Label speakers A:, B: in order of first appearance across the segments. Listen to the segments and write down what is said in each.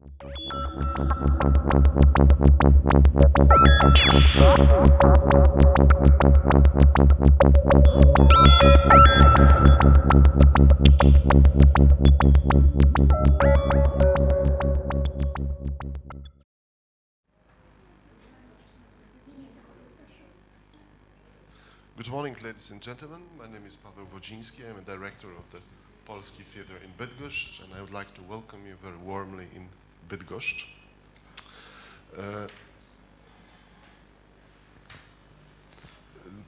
A: Good morning, ladies and gentlemen. My name is Paweł Wodziński. I'm a director of the Polski Theatre in Bydgoszcz, and I would like to welcome you very warmly in Bydgoszcz.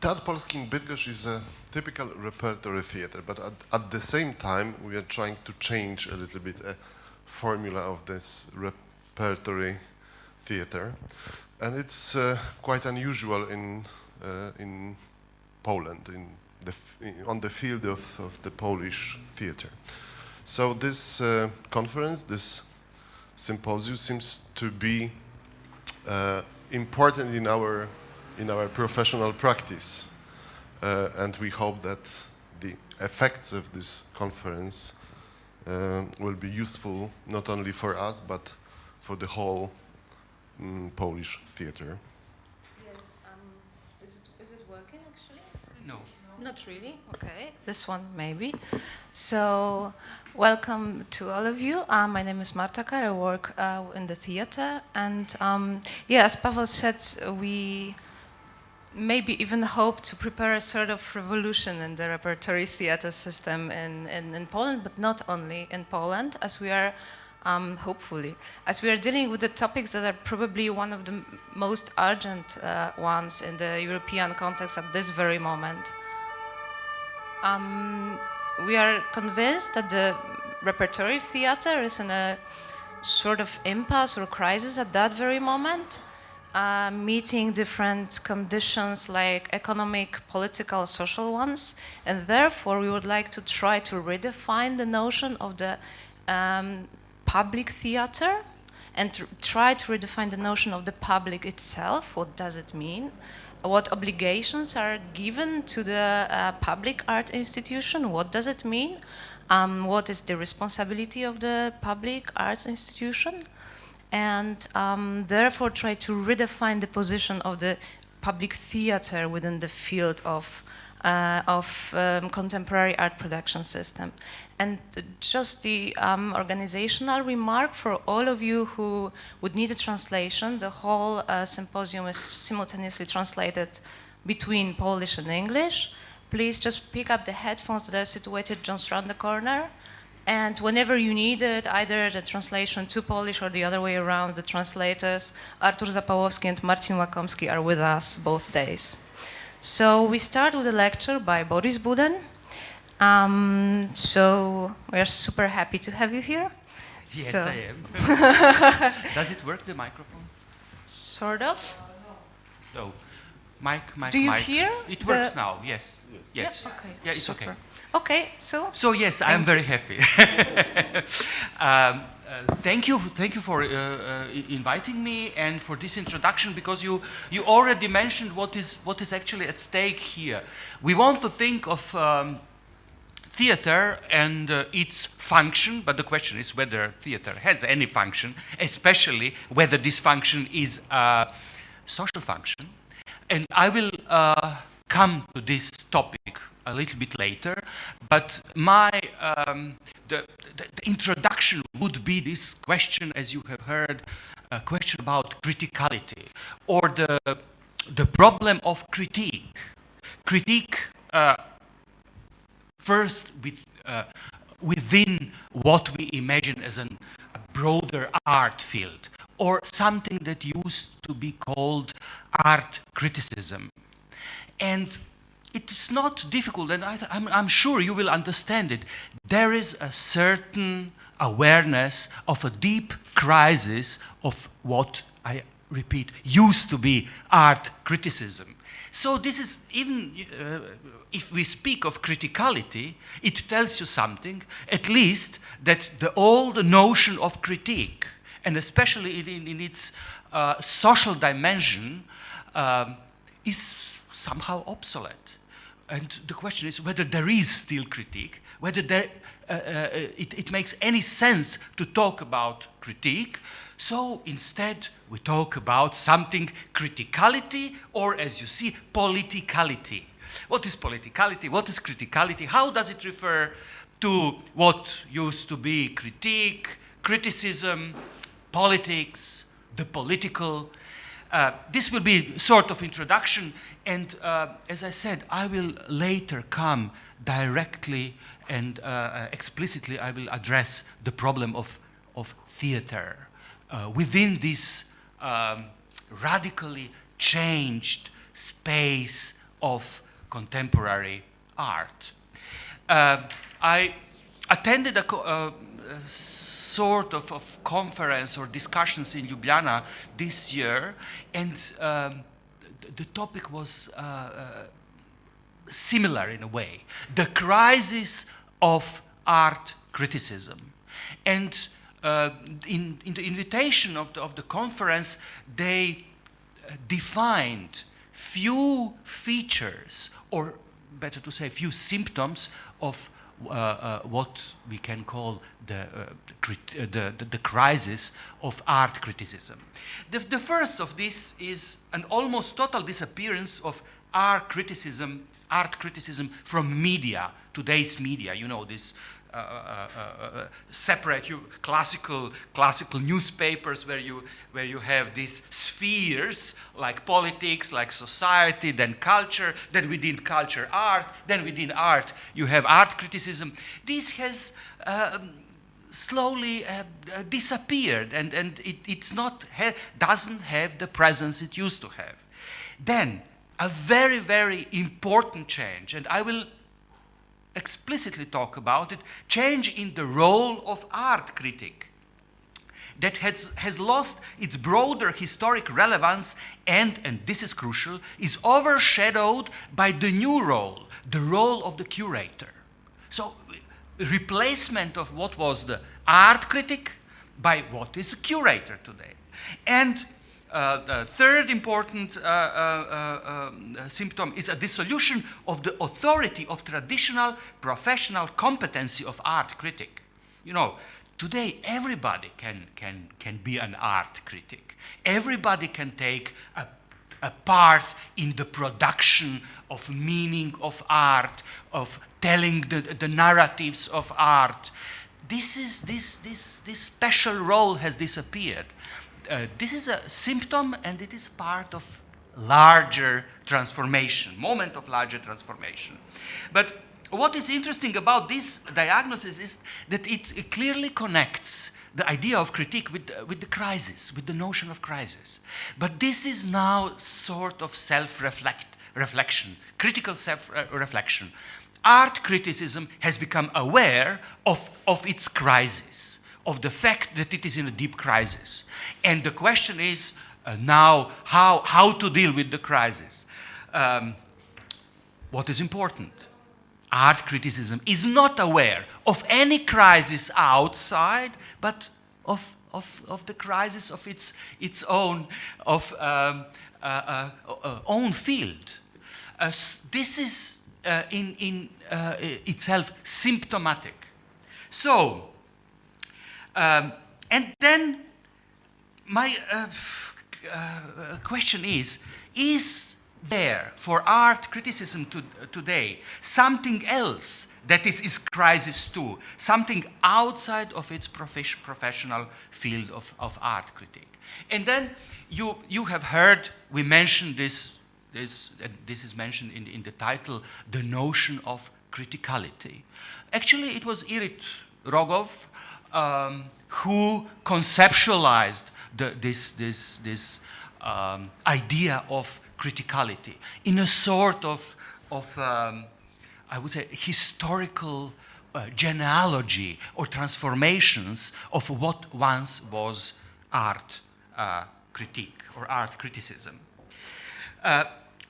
A: Teatr Polski in Bydgoszcz is a typical repertory theatre, but at the same time we are trying to change a little bit a formula of this repertory theatre, and it's quite unusual in Poland, on the field of the Polish theatre. So this conference, this symposium, seems to be important in our professional practice, and we hope that the effects of this conference will be useful not only for us but for the whole Polish theatre.
B: Is it working actually?
C: No.
B: Not really? Okay. This one maybe. So, welcome to all of you. My name is Marta Kar. I work in the theater, and as Paweł said, we maybe even hope to prepare a sort of revolution in the repertory theater system in Poland, but not only in Poland, as we are hopefully, as we are dealing with the topics that are probably one of the most urgent ones in the European context at this very moment. We are convinced that the repertory theater is in a sort of impasse or crisis at that very moment, meeting different conditions like economic, political, social ones, and therefore we would like to try to redefine the notion of the public theater and to try to redefine the notion of the public itself. What does it mean? What obligations are given to the public art institution? What does it mean? What is the responsibility of the public arts institution? And therefore try to redefine the position of the public theater within the field of contemporary art production system. And just the organizational remark for all of you who would need a translation, the whole symposium is simultaneously translated between Polish and English. Please just pick up the headphones that are situated just around the corner. And whenever you need it, either the translation to Polish or the other way around, the translators, Artur Zapałowski and Marcin Łakomski, are with us both days. So we start with a lecture by Boris Buden. So we are super happy to have you here.
C: Yes,
B: so.
C: I am. Does it work, the microphone?
B: Sort of.
C: No. Mic.
B: Do you hear?
C: It works now, yes. Yes.
B: Yeah, okay.
C: Yeah, it's
B: super.
C: okay.
B: Okay, so.
C: So yes, I am very happy. Thank you for inviting me and for this introduction, because you already mentioned what is actually at stake here. We want to think of theater and its function, but the question is whether theater has any function, especially whether this function is a social function. And I will come to this topic a little bit later, but the introduction would be this question, as you have heard, a question about criticality, or the problem of critique. Critique first within what we imagine as a broader art field, or something that used to be called art criticism. And it is not difficult, and I'm sure you will understand it. There is a certain awareness of a deep crisis of what, I repeat, used to be art criticism. So this is, even if we speak of criticality, it tells you something, at least that the old notion of critique, and especially in its social dimension, is somehow obsolete. and the question is whether there is still critique, whether it makes any sense to talk about critique. So instead, we talk about something criticality, or as you see, politicality. What is politicality? What is criticality? How does it refer to what used to be critique, criticism, politics, the political? This will be sort of introduction, and as I said, I will later come directly and explicitly I will address the problem of theater within this radically changed space of contemporary art. I attended a sort of conference or discussions in Ljubljana this year, and the topic was similar in a way, the crisis of art criticism. And in the invitation of the conference, they defined few features, or better to say, few symptoms of what we can call the crisis of art criticism. The first of this is an almost total disappearance of art criticism from media, today's media. You know, this separate classical newspapers where you have these spheres like politics, like society, then culture, then within culture art, then within art you have art criticism. This has slowly disappeared, and it's not doesn't have the presence it used to have. Then a very, very important change, and I will explicitly talk about it, change in the role of art critic that has lost its broader historic relevance and this is crucial, is overshadowed by the new role, the role of the curator. So replacement of what was the art critic by what is a curator today. And the third important symptom is a dissolution of the authority of traditional professional competency of art critic. You know, today everybody can be an art critic. Everybody can take a part in the production of meaning of art, of telling the narratives of art. This special role has disappeared. This is a symptom, and it is part of larger transformation, moment of larger transformation. But what is interesting about this diagnosis is that it clearly connects the idea of critique with the crisis, with the notion of crisis. But this is now sort of self-reflection, critical self-reflection. Art criticism has become aware of its crisis, of the fact that it is in a deep crisis. And the question is now how to deal with the crisis. What is important? Art criticism is not aware of any crisis outside, but of the crisis of its own own field. This is in itself symptomatic. So, and then my question is there for art criticism today something else that is crisis too, something outside of its professional field of art critique? And then you have heard, we mentioned this is mentioned in the title, the notion of criticality. Actually, it was Irit Rogov who conceptualized this idea of criticality in a sort of I would say, historical genealogy or transformations of what once was art critique or art criticism.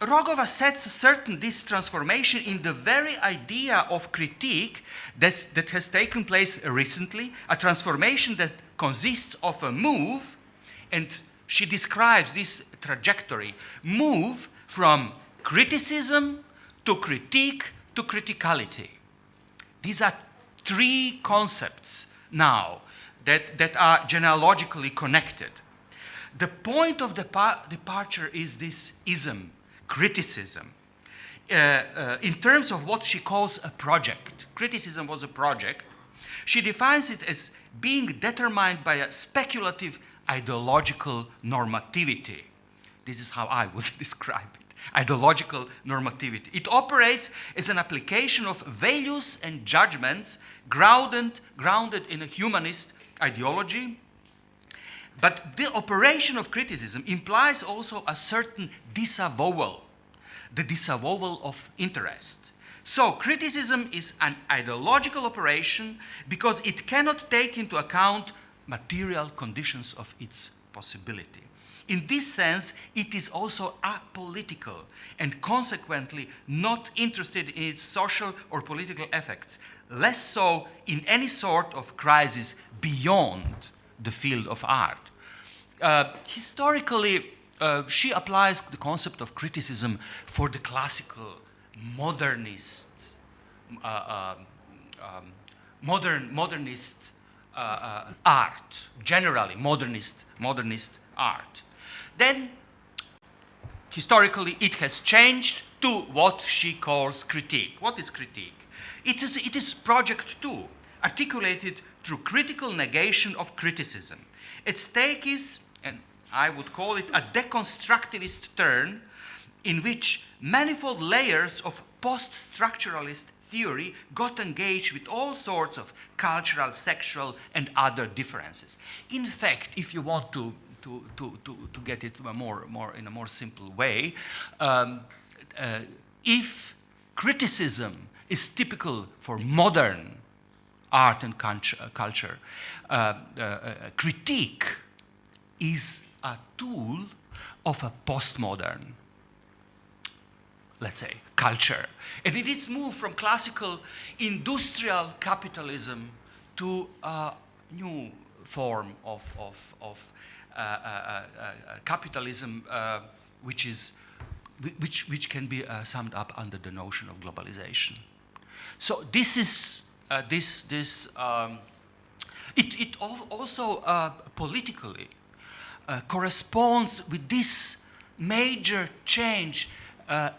C: Rogov assets certain this transformation in the very idea of critique that has taken place recently, a transformation that consists of a move, and she describes this trajectory, move from criticism to critique, to criticality. These are three concepts now that are genealogically connected. The point of departure is this ism, criticism, in terms of what she calls a project. Criticism was a project. She defines it as being determined by a speculative ideological normativity. This is how I would describe it. Ideological normativity. It operates as an application of values and judgments grounded in a humanist ideology. But the operation of criticism implies also a certain disavowal, the disavowal of interest. So criticism is an ideological operation because it cannot take into account material conditions of its possibility. In this sense, it is also apolitical and consequently not interested in its social or political effects, less so in any sort of crisis beyond the field of art. Historically, she applies the concept of criticism for the classical modernist, modernist art, generally modernist art. Then, historically, it has changed to what she calls critique. What is critique? It is project two, articulated through critical negation of criticism. Its stake is, and I would call it, a deconstructivist turn in which manifold layers of post-structuralist theory got engaged with all sorts of cultural, sexual, and other differences. In fact, if you want to get it more in a more simple way, if criticism is typical for modern art and culture, critique is a tool of a postmodern, let's say, culture. And it is moved from classical industrial capitalism to a new form of capitalism, which can be summed up under the notion of globalization. So this is it also politically corresponds with this major change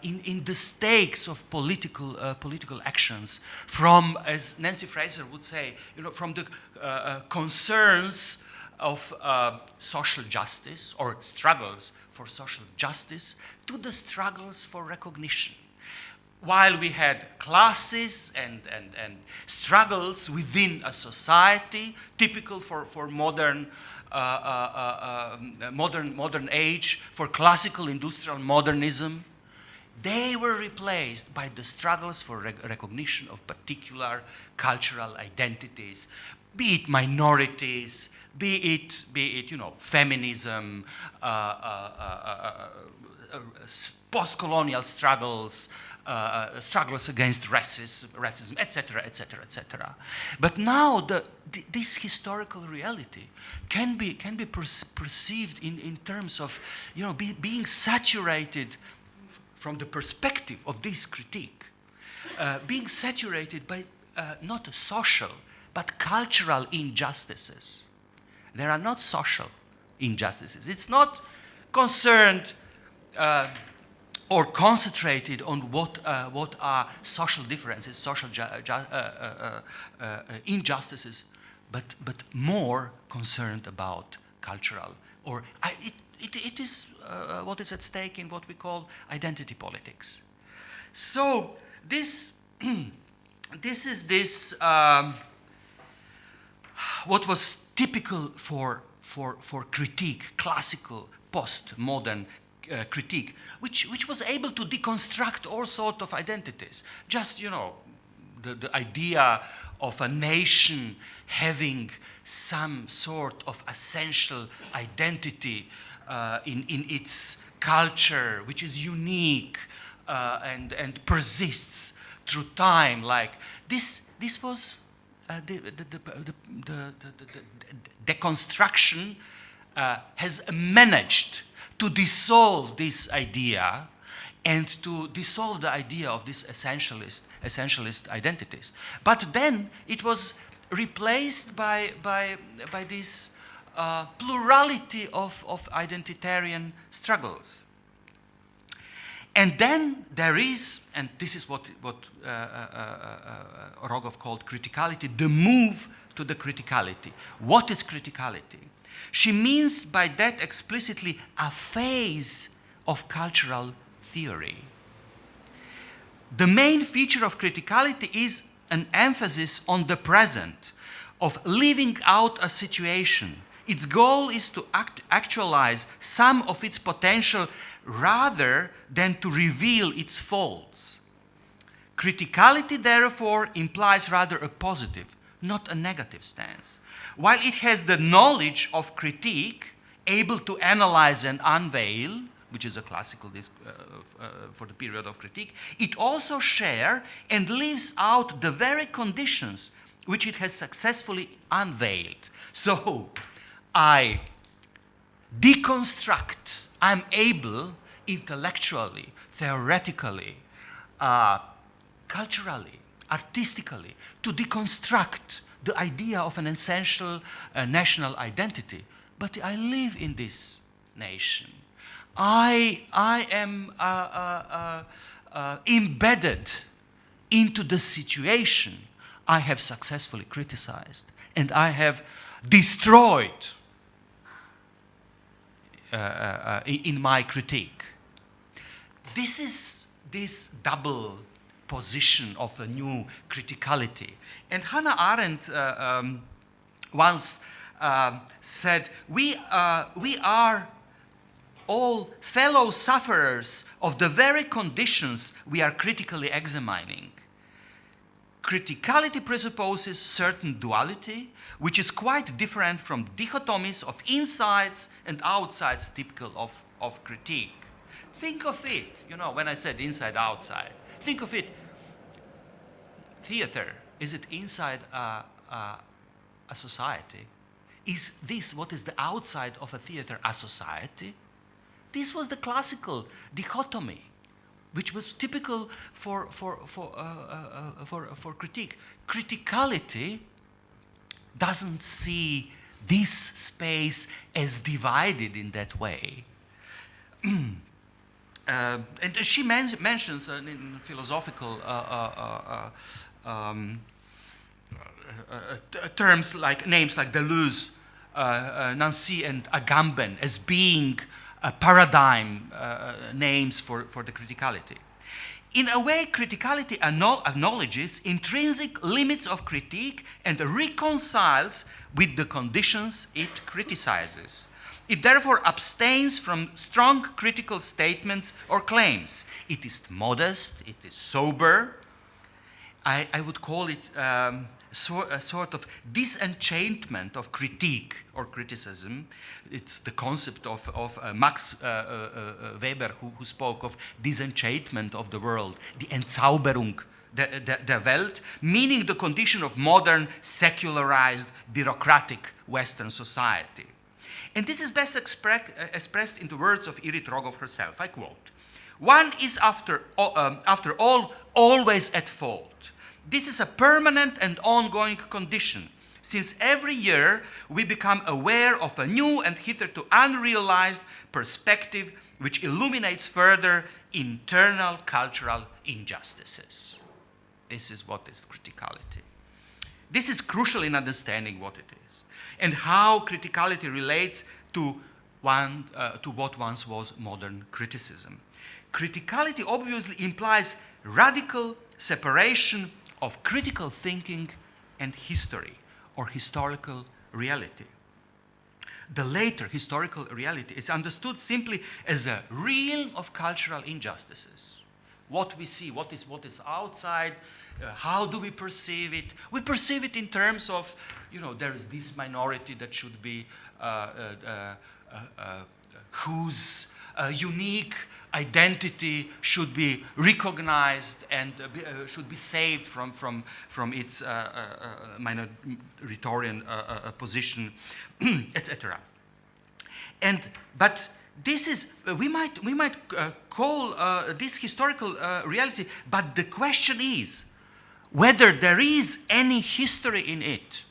C: in the stakes of political actions from, as Nancy Fraser would say, from the concerns of social justice or struggles for social justice to the struggles for recognition. While we had classes and struggles within a society typical for modern age, for classical industrial modernism, they were replaced by the struggles for recognition of particular cultural identities, be it minorities, be it feminism, post-colonial struggles, struggles against racism, etc., etc., etc. But now this historical reality can be perceived in terms of being saturated from the perspective of this critique, being saturated by not social but cultural injustices. There are not social injustices. It's not concerned or concentrated on what are social differences, social injustices, but more concerned about cultural, or it is what is at stake in what we call identity politics. So this is what was typical for critique, classical postmodern critique, which was able to deconstruct all sorts of identities. Just, the idea of a nation having some sort of essential identity in its culture, which is unique and persists through time. Like this was the deconstruction has managed to dissolve this idea and to dissolve the idea of these essentialist identities. But then it was replaced by this plurality of identitarian struggles. And then there is, and this is what Rogov called criticality, the move to the criticality. What is criticality? She means by that explicitly a phase of cultural theory. The main feature of criticality is an emphasis on the present, of living out a situation. Its goal is to actualize some of its potential rather than to reveal its faults. Criticality, therefore, implies rather a positive, not a negative stance. While it has the knowledge of critique, able to analyze and unveil, which is a classical for the period of critique, it also shares and lives out the very conditions which it has successfully unveiled. So, I deconstruct, I'm able intellectually, theoretically, culturally, artistically, to deconstruct the idea of an essential national identity. But I live in this nation. I am embedded into the situation I have successfully criticized, and I have destroyed in my critique. This is this double position of a new criticality. And Hannah Arendt once said, we are all fellow sufferers of the very conditions we are critically examining. Criticality presupposes certain duality, which is quite different from dichotomies of insides and outsides typical of critique. Think of it, when I said inside, outside, think of it. Theater, is it inside a society? Is this what is the outside of a theater, a society? This was the classical dichotomy, which was typical for critique. Criticality doesn't see this space as divided in that way. And she mentions in philosophical terms like names like Deleuze, Nancy, and Agamben as being paradigm names for the criticality. In a way, criticality acknowledges intrinsic limits of critique and reconciles with the conditions it criticizes. It therefore abstains from strong critical statements or claims. It is modest, it is sober. I would call it a sort of disenchantment of critique or criticism. It's the concept of Max Weber who spoke of disenchantment of the world, the Entzauberung der Welt, meaning the condition of modern, secularized, bureaucratic Western society. And this is best expressed in the words of Irit Rogov herself. I quote, "One is after all always at fault. This is a permanent and ongoing condition, since every year we become aware of a new and hitherto unrealized perspective which illuminates further internal cultural injustices." This is what is criticality. This is crucial in understanding what it is and how criticality relates to what once was modern criticism. Criticality obviously implies radical separation of critical thinking and history or historical reality. The later historical reality is understood simply as a realm of cultural injustices. What we see, what is outside, how do we perceive it? We perceive it in terms of, there is this minority that should be whose unique identity should be recognized and should be saved from its minoritarian position, etc. But this is, we might call this historical reality, but the question is whether there is any history in it.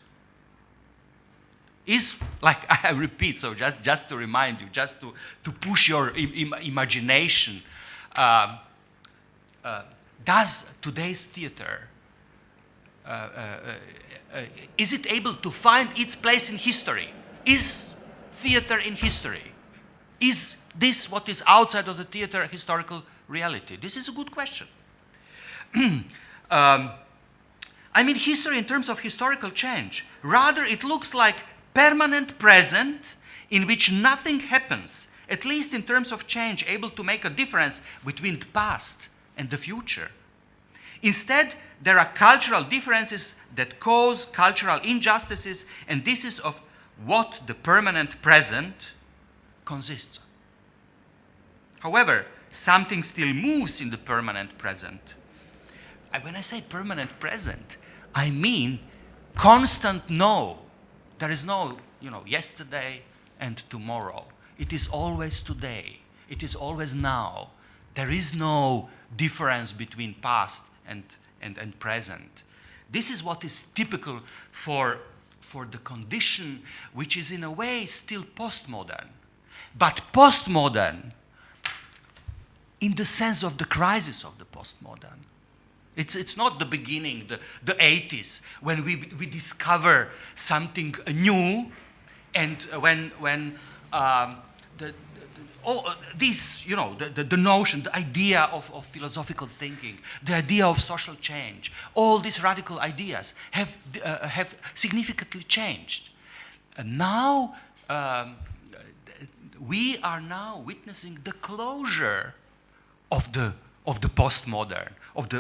C: Is, like I repeat, so just to remind you, just to push your imagination, does today's theater, is it able to find its place in history? Is theater in history? Is this what is outside of the theater a historical reality? This is a good question. I mean history in terms of historical change. Rather, it looks like permanent present in which nothing happens, at least in terms of change, able to make a difference between the past and the future. Instead, there are cultural differences that cause cultural injustices, and this is of what the permanent present consists of. However, something still moves in the permanent present. When I say permanent present, I mean constant no. There is no, yesterday and tomorrow. It is always today. It is always now. There is no difference between past and present. This is what is typical for the condition which is in a way still postmodern. But postmodern in the sense of the crisis of the postmodern. It's not the beginning, the 80s, when we discover something new, and when the notion, the idea of philosophical thinking, the idea of social change, all these radical ideas have significantly changed. And now we are now witnessing the closure of the postmodern, of the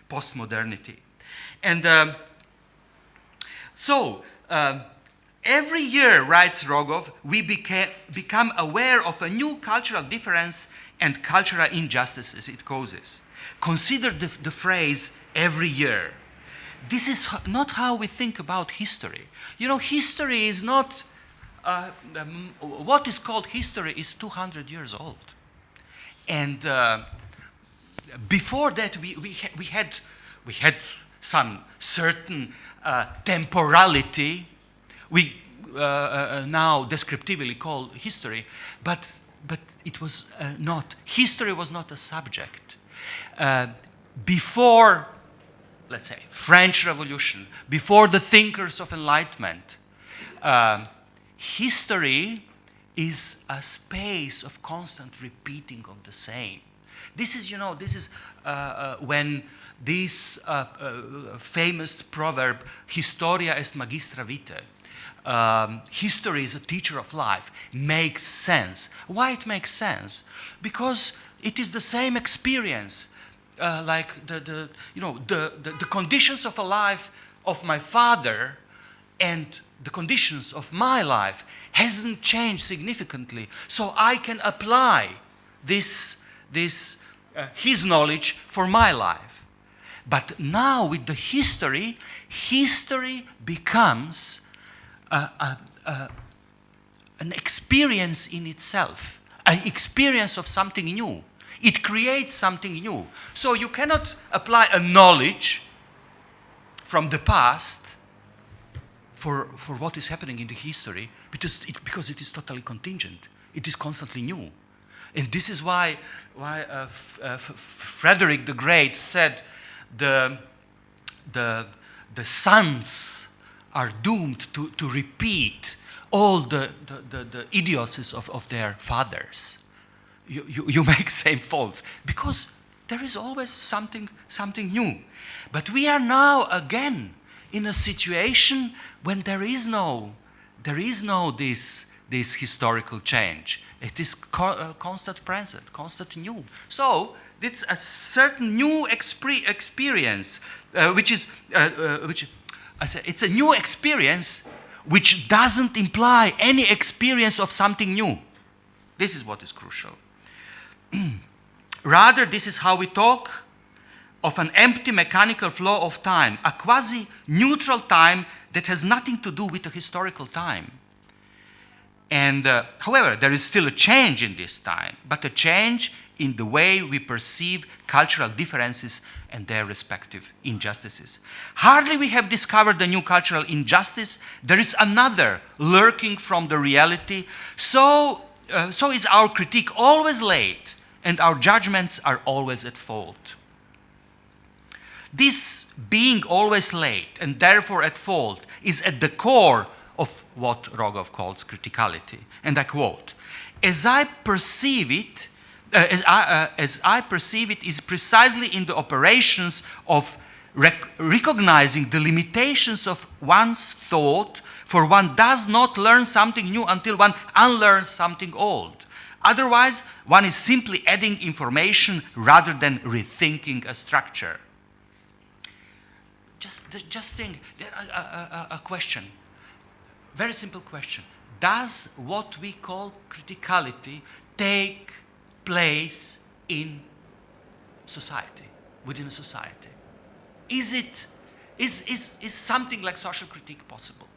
C: postmodernity, and every year, writes Rogov, we become aware of a new cultural difference and cultural injustices it causes. Consider the phrase "every year." This is not how we think about history. History is not. What is called history is 200 years old, and before that, we had some certain temporality. We now descriptively call history, but it was not. History was not a subject. Before, let's say, French Revolution, before the thinkers of Enlightenment, history is a space of constant repeating of the same. This is when this famous proverb, historia est magistra vitae, history is a teacher of life, makes sense. Why it makes sense? Because it is the same experience, like the conditions of a life of my father and the conditions of my life hasn't changed significantly. So I can apply his knowledge for my life. But now with the history becomes an experience in itself, an experience of something new. It creates something new. So you cannot apply a knowledge from the past for what is happening in the history because it is totally contingent. It is constantly new. And this is why Frederick the Great said the sons are doomed to repeat all the idiocies of their fathers. You make same faults because there is always something new. But we are now again in a situation when there is no this historical change. It is constant present, constant new. So it's a certain new experience, which I say it's a new experience which doesn't imply any experience of something new. This is what is crucial. Rather, this is how we talk of an empty mechanical flow of time, a quasi-neutral time that has nothing to do with a historical time. However, there is still a change in this time, but a change in the way we perceive cultural differences and their respective injustices. Hardly we have discovered the new cultural injustice, there is another lurking from the reality. So is our critique always late, and our judgments are always at fault. This being always late and therefore at fault is at the core of what Rogov calls criticality. And I quote, as I perceive it is precisely in the operations of recognizing the limitations of one's thought, for one does not learn something new until one unlearns something old. Otherwise, one is simply adding information rather than rethinking a structure. Just think, a question, very simple question. Does what we call criticality take place in society, within a society? Is something like social critique possible?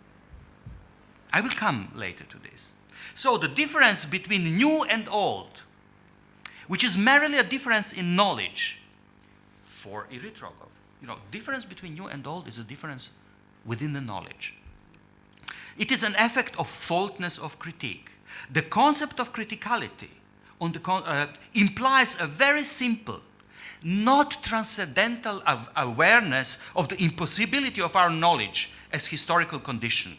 C: I will come later to this. So the difference between new and old, which is merely a difference in knowledge, for Rogov, difference between new and old is a difference within the knowledge. It is an effect of faultness of critique. The concept of criticality implies a very simple, not transcendental awareness of the impossibility of our knowledge as historical condition.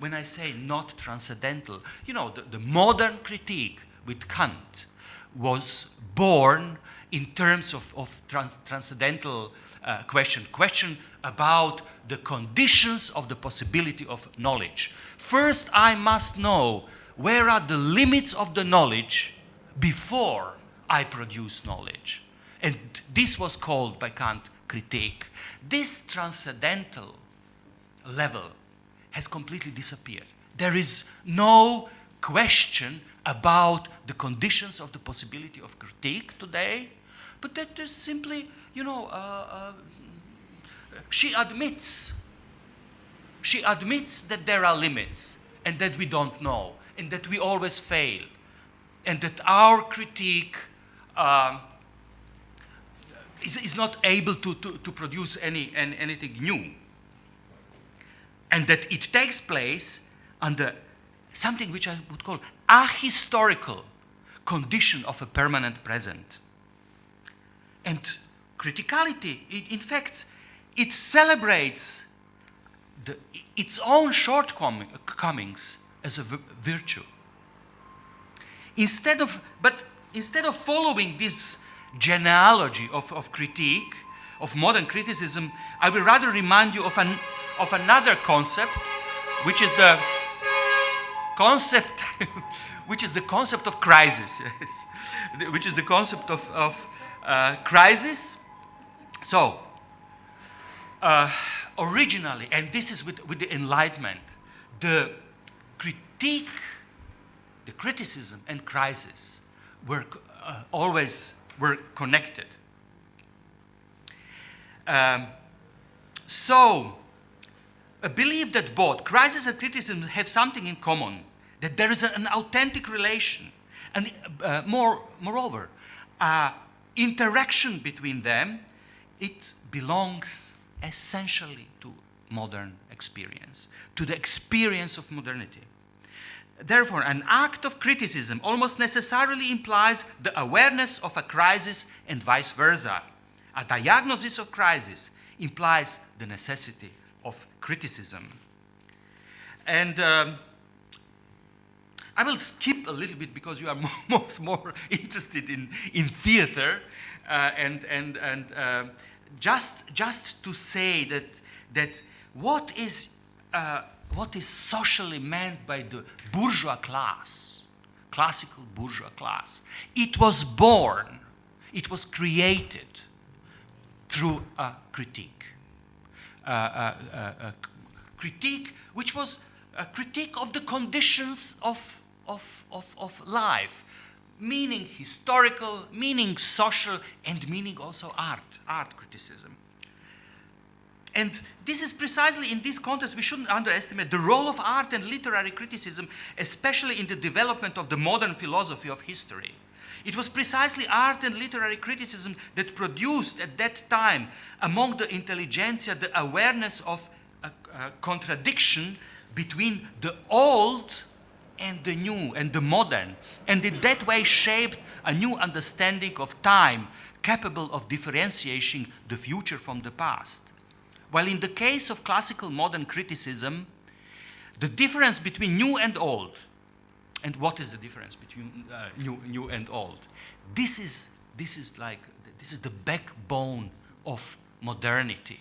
C: When I say not transcendental, the modern critique with Kant was born in terms of transcendental question about the conditions of the possibility of knowledge. First, I must know where are the limits of the knowledge before I produce knowledge. And this was called by Kant critique. This transcendental level has completely disappeared. There is no question about the conditions of the possibility of critique today, but that is simply, she admits that there are limits and that we don't know and that we always fail and that our critique is not able to produce anything new, and that it takes place under something which I would call ahistorical condition of a permanent present. And criticality, in fact, it celebrates its own shortcomings as a virtue. Instead of following this genealogy of critique, of modern criticism, I will rather remind you of another concept, which is the concept of crisis, yes, which is the concept of crisis. So, originally, and this is with the Enlightenment, the critique, the criticism and crisis were connected. So, I believe that both crisis and criticism have something in common, that there is an authentic relation, and moreover, interaction between them. It belongs essentially to modern experience, to the experience of modernity. Therefore, an act of criticism almost necessarily implies the awareness of a crisis and vice versa. A diagnosis of crisis implies the necessity of criticism. And I will skip a little bit because you are more interested in theater, and just to say that what is socially meant by the bourgeois class, classical bourgeois class, it was born, it was created through a critique. A critique which was a critique of the conditions of life, meaning historical, meaning social, and meaning also art criticism. And this is precisely in this context, we shouldn't underestimate the role of art and literary criticism, especially in the development of the modern philosophy of history. It was precisely art and literary criticism that produced at that time among the intelligentsia the awareness of a contradiction between the old and the new and the modern, and in that way shaped a new understanding of time capable of differentiating the future from the past. While in the case of classical modern criticism, the difference between new and old, and what is the difference between new and old? This is the backbone of modernity.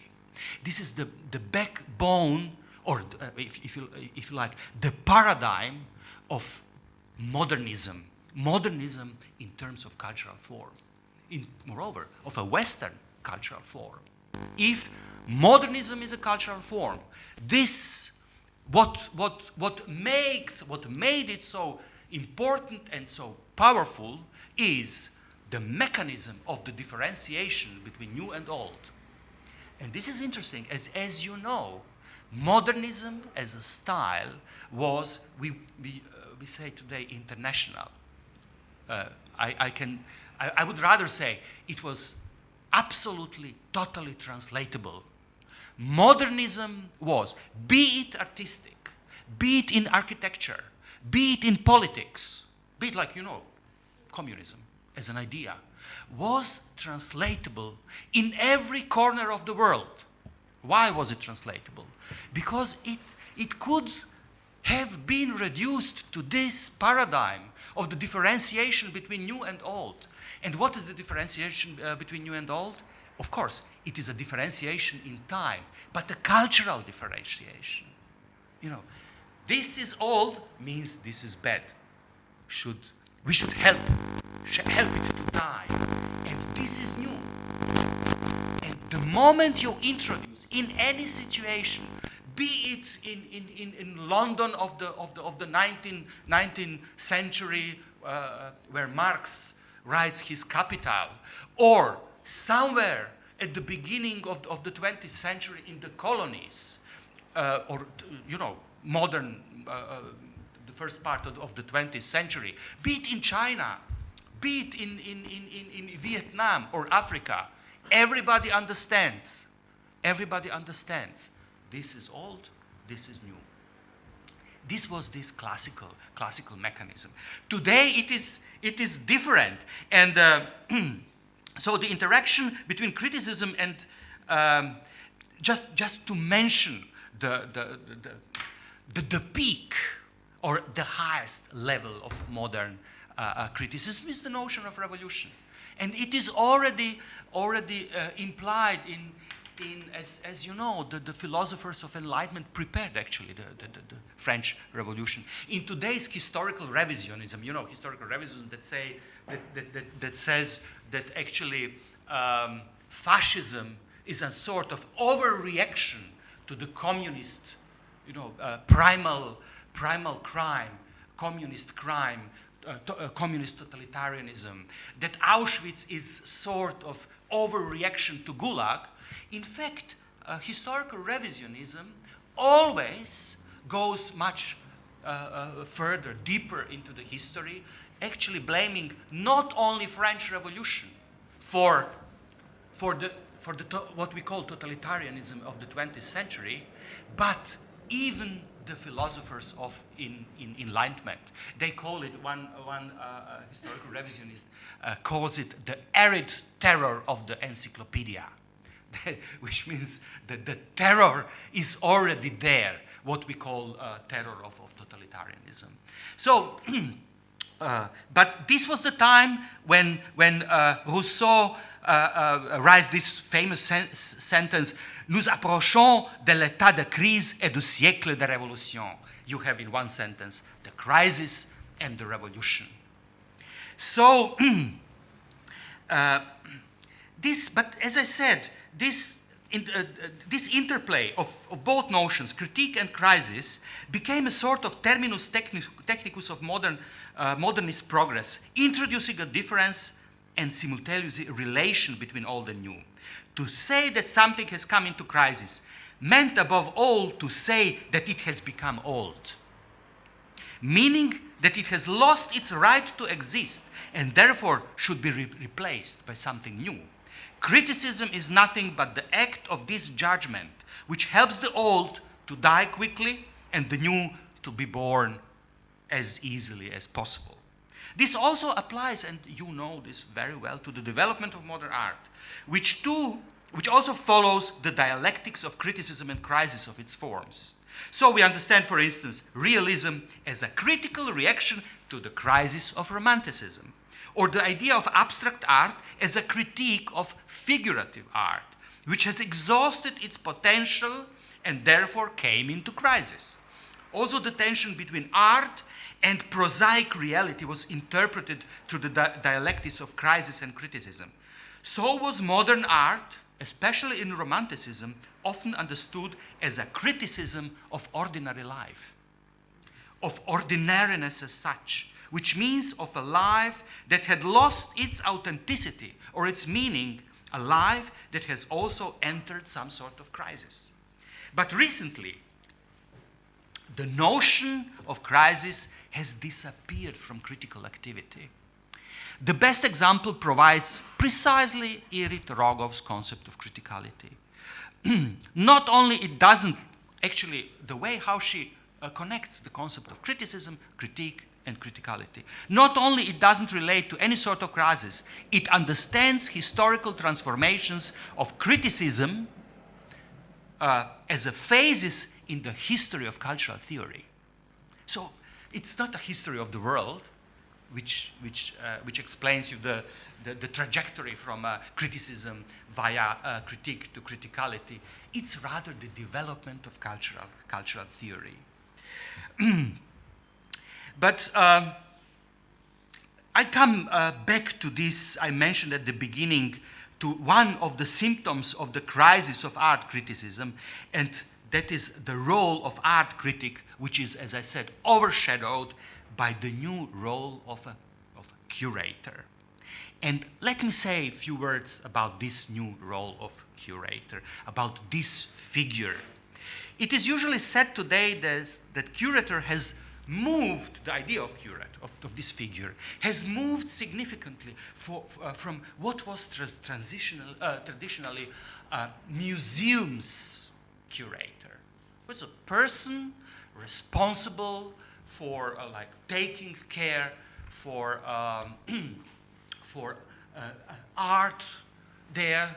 C: This is the backbone, or if you like, the paradigm of modernism. Modernism in terms of cultural form, moreover, of a Western cultural form. If modernism is a cultural form, this what made it so important and so powerful is the mechanism of the differentiation between new and old. And this is interesting, as you know, modernism as a style was, we say today, international. I would rather say it was absolutely, totally translatable. Modernism was, be it artistic, be it in architecture, be it in politics, be it like, communism as an idea, was translatable in every corner of the world. Why was it translatable? Because it could have been reduced to this paradigm of the differentiation between new and old. And what is the differentiation between new and old? Of course, it is a differentiation in time, but a cultural differentiation. This is old means this is bad. We should help it to die. And this is new. And the moment you introduce in any situation, be it in London of the 19th century, where Marx writes his Capital, or somewhere at the beginning of the 20th century in the colonies, or modern, the first part of the 20th century, be it in China, be it in Vietnam or Africa, everybody understands. Everybody understands. This is old, this is new. This was this classical mechanism. Today it is different, and so the interaction between criticism and just to mention the peak or the highest level of modern criticism is the notion of revolution, and it is already implied in as you know, the philosophers of enlightenment prepared actually the French Revolution. In today's historical revisionism, historical revisionism that says that actually fascism is a sort of overreaction to the communist, primal crime, communist crime, communist totalitarianism, that Auschwitz is sort of overreaction to Gulag. In fact, historical revisionism always goes much further, deeper into the history, actually blaming not only French Revolution for what we call totalitarianism of the 20th century, but even the philosophers of enlightenment. They call it, one historical revisionist calls it the arid terror of the encyclopedia, which means that the terror is already there, what we call terror of totalitarianism. So, but this was the time when Rousseau writes this famous sentence, "Nous approchons de l'état de crise et du siècle de révolution." You have in one sentence the crisis and the revolution. So, but as I said, this interplay of both notions, critique and crisis, became a sort of terminus technicus of modernist progress, introducing a difference and simultaneously relation between old and new. To say that something has come into crisis meant above all to say that it has become old, meaning that it has lost its right to exist and therefore should be replaced by something new. Criticism is nothing but the act of this judgment, which helps the old to die quickly and the new to be born as easily as possible. This also applies, and you know this very well, to the development of modern art, which also follows the dialectics of criticism and crisis of its forms. So we understand, for instance, realism as a critical reaction to the crisis of romanticism, or the idea of abstract art as a critique of figurative art, which has exhausted its potential and therefore came into crisis. Also, the tension between art and prosaic reality was interpreted through the dialectics of crisis and criticism. So was modern art, especially in Romanticism, often understood as a criticism of ordinary life, of ordinariness as such, which means of a life that had lost its authenticity or its meaning, a life that has also entered some sort of crisis. But recently, the notion of crisis has disappeared from critical activity. The best example provides precisely Irit Rogov's concept of criticality. Not only it doesn't, actually, the way how she connects the concept of criticism, critique, and criticality. Not only it doesn't relate to any sort of crisis, it understands historical transformations of criticism as a phases in the history of cultural theory. So it's not a history of the world, which explains you the trajectory from criticism via critique to criticality. It's rather the development of cultural theory. But I come back to this, I mentioned at the beginning, to one of the symptoms of the crisis of art criticism, and that is the role of art critic, which is, as I said, overshadowed by the new role of a curator. And let me say a few words about this new role of curator, about this figure. It is usually said today that curator has moved, the idea of curator, of this figure, has moved significantly from what was traditionally museums curator. It was a person responsible for taking care for art there,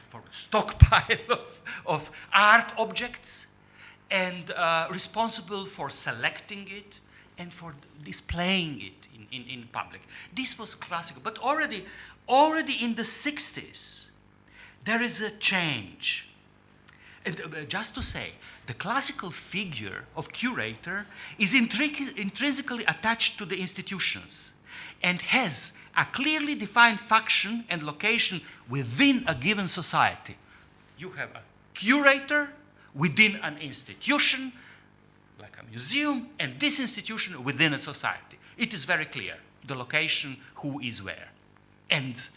C: for stockpile of art objects, and responsible for selecting it and for displaying it in public. This was classical, but already in the 60s, there is a change. And just to say, the classical figure of curator is intrinsically attached to the institutions and has a clearly defined function and location within a given society. You have a curator within an institution, like a museum, and this institution within a society. It is very clear, the location, who is where. And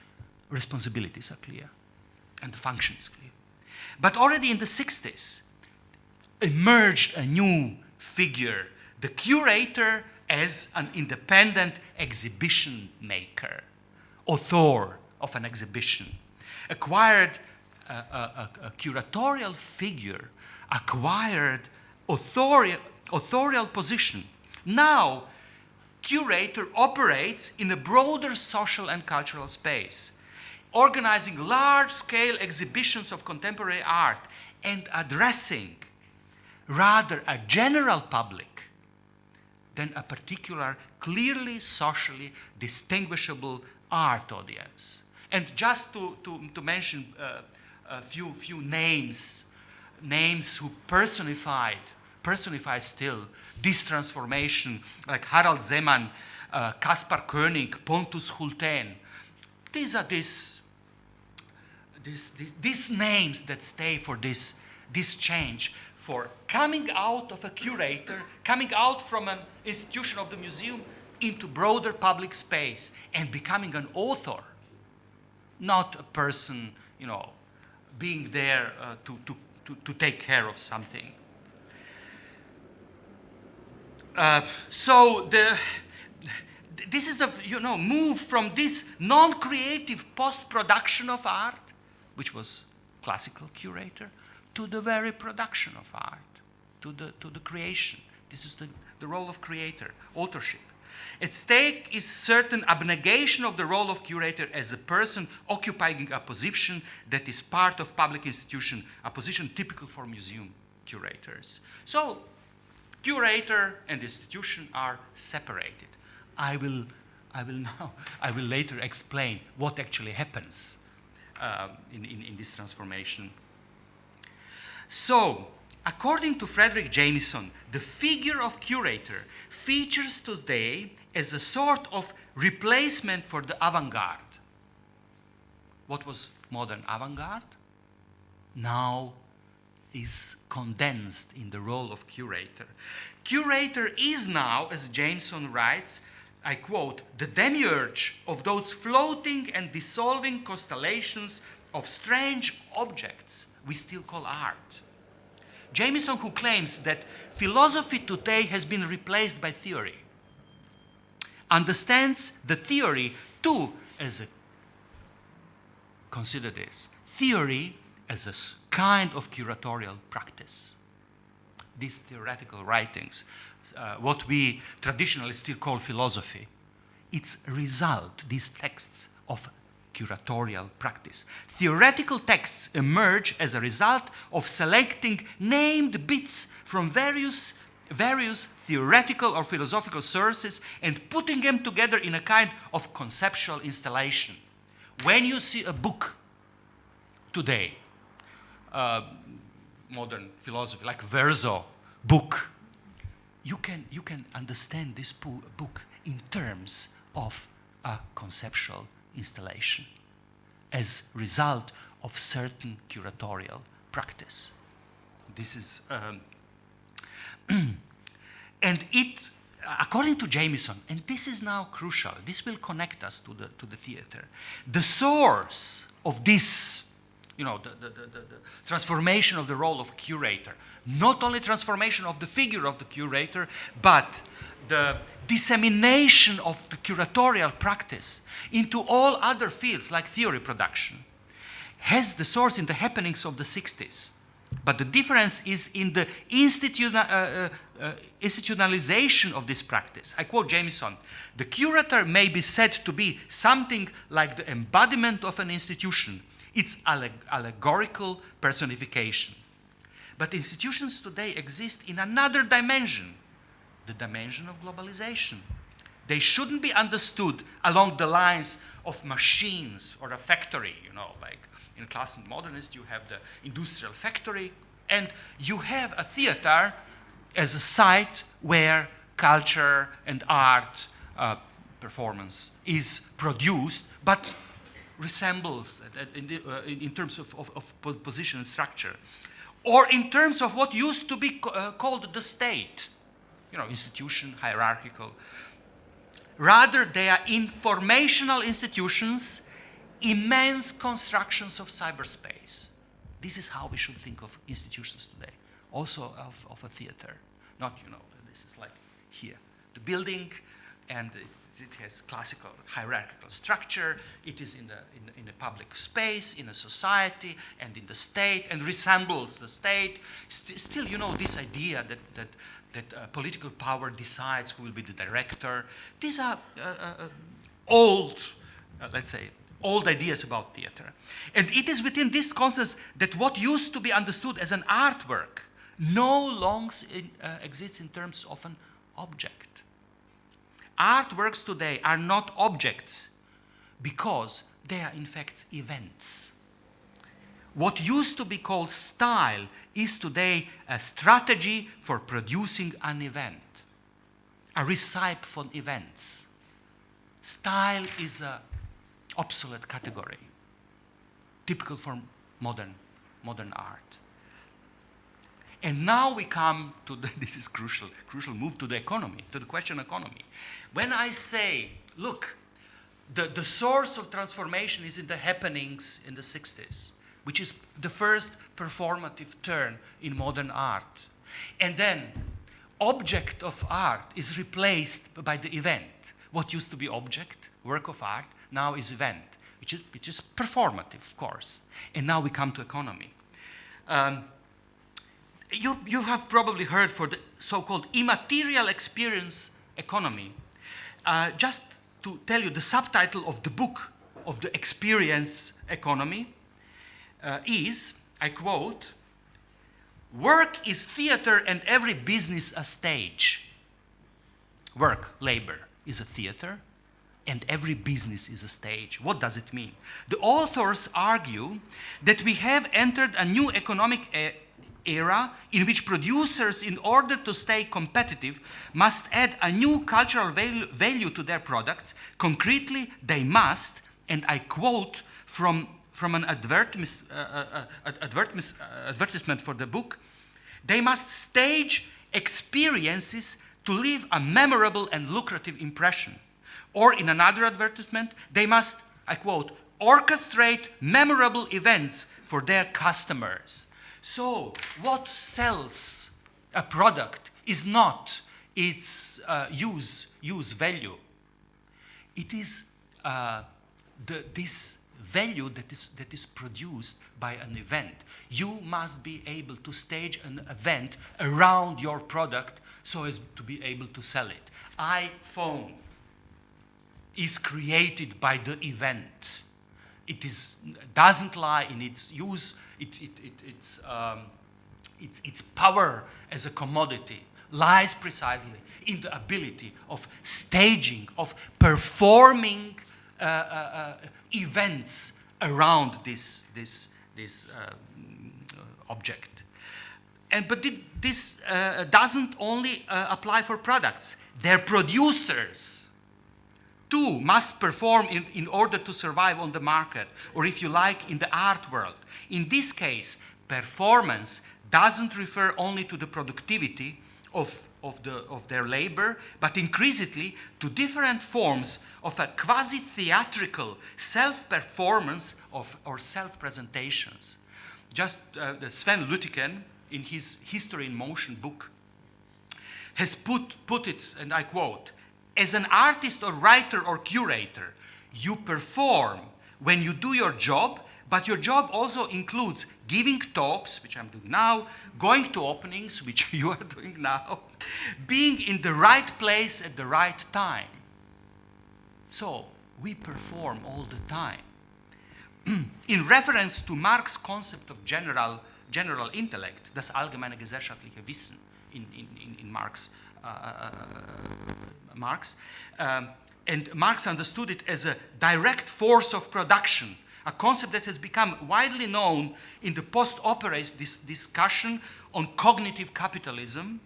C: responsibilities are clear, and the function is clear. But already in the 60s, emerged a new figure, the curator as an independent exhibition maker, author of an exhibition, acquired a curatorial figure, acquired authorial position. Now, curator operates in a broader social and cultural space, organizing large-scale exhibitions of contemporary art and addressing rather a general public than a particular, clearly socially distinguishable art audience. And just to mention a few names who personify still this transformation, like Harald Seemann, Kaspar Koenig, Pontus Hultén. These are these names that stay for this change, for coming out of a curator, coming out from an institution of the museum, into broader public space and becoming an author, not a person, being there to take care of something. So this is the move from this non-creative post-production of art, which was classical curator, to the very production of art, to the creation. This is the role of creator, authorship. At stake is certain abnegation of the role of curator as a person occupying a position that is part of public institution, a position typical for museum curators. So, curator and institution are separated. I will later explain what actually happens in this transformation. So, according to Frederick Jameson, the figure of curator features today as a sort of replacement for the avant-garde. What was modern avant-garde? Now is condensed in the role of curator. Curator is now, as Jameson writes, I quote, the demiurge of those floating and dissolving constellations of strange objects we still call art. Jameson, who claims that philosophy today has been replaced by theory, understands the theory too as consider this, theory as a kind of curatorial practice. These theoretical writings, what we traditionally still call philosophy, it's a result, these texts, of curatorial practice. Theoretical texts emerge as a result of selecting named bits from various theoretical or philosophical sources and putting them together in a kind of conceptual installation. When you see a book today, modern philosophy, like Verso book, you can understand this book in terms of a conceptual installation as result of certain curatorial practice. This is, and it, according to Jameson, and this is now crucial, this will connect us to the theater. The source of this, the transformation of the role of curator, not only transformation of the figure of the curator, but the dissemination of the curatorial practice into all other fields like theory production, has the source in the happenings of the 60s. But the difference is in the institutionalization of this practice. I quote Jameson, the curator may be said to be something like the embodiment of an institution, its allegorical personification. But institutions today exist in another dimension, the dimension of globalization. They shouldn't be understood along the lines of machines or a factory, like in classic modernist you have the industrial factory and you have a theater as a site where culture and art performance is produced, but resembles in terms of position and structure, or in terms of what used to be called the state, institution, hierarchical. Rather, they are informational institutions, immense constructions of cyberspace. This is how we should think of institutions today, also of a theater. Not, this is like here, the building, and it has classical hierarchical structure. It is in a public space, in a society, and in the state, and resembles the state. Still, this idea that political power decides who will be the director. These are old, let's say, old ideas about theater. And it is within this concept that what used to be understood as an artwork no longer exists in terms of an object. Artworks today are not objects because they are in fact events. What used to be called style is today a strategy for producing an event, a recipe for events. Style is an obsolete category, typical for modern art. And now we come to this is crucial move to the economy, to the question economy. When I say, look, the source of transformation is in the happenings in the 60s, which is the first performative turn in modern art. And then object of art is replaced by the event. What used to be object, work of art, now is event, which is performative, of course. And now we come to economy. You have probably heard for the so-called immaterial experience economy. Just to tell you, the subtitle of the book of the experience economy is, I quote, "Work is theater and every business a stage." Work, labor, is a theater and every business is a stage. What does it mean? The authors argue that we have entered a new economic era in which producers, in order to stay competitive, must add a new cultural value to their products. Concretely, they must, and I quote from an advertisement for the book, "They must stage experiences to leave a memorable and lucrative impression." Or in another advertisement, they must, I quote, "orchestrate memorable events for their customers." So what sells a product is not its use value. It is this value that is produced by an event. You must be able to stage an event around your product so as to be able to sell it. iPhone is created by the event. It doesn't lie in its use. Its power as a commodity lies precisely in the ability of staging, of performing events around this object. But this doesn't only apply for products. Their producers too must perform in order to survive on the market, or if you like, in the art world. In this case, performance doesn't refer only to the productivity of their labor, but increasingly to different forms of a quasi-theatrical self-performance or self-presentations. Just Sven Lüttiken, in his History in Motion book, has put it, and I quote, "As an artist or writer or curator, you perform when you do your job, but your job also includes giving talks, which I'm doing now, going to openings, which you are doing now, being in the right place at the right time." So we perform all the time. In reference to Marx' concept of general intellect, das allgemeine gesellschaftliche Wissen in Marx, and Marx understood it as a direct force of production, a concept that has become widely known in the post-Operaist discussion on cognitive capitalism,